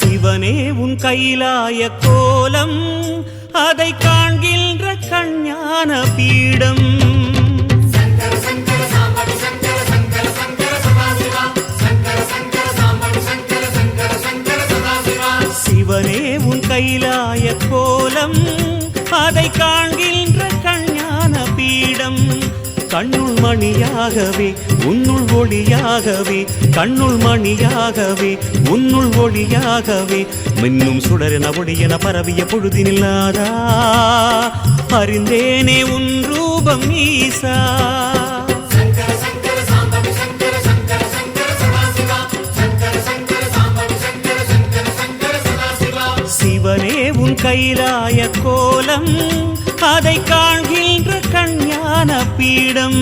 சிவனே உன் கைலாய கோலம் அதை காண்கின்ற கஞ்ஞான பீடம் சிவனே உன் கைலாய கோலம் அதை காண்கின்ற கஞ்ஞான பீடம் கண்ணுள் மணியாகவே உன்னுள் ஒளியாகவே கண்ணுள் மணியாகவே உன்னுள் ஒளியாகவே மின்னும் சுடரென ஒளியென பரவிய பொழுதினில்லாதா அறிந்தேனே உன் ரூபம் ஈசா சிவனே உன் கைலாய கோலம் அதை காண்கின்ற கஞ்ஞான பீடம்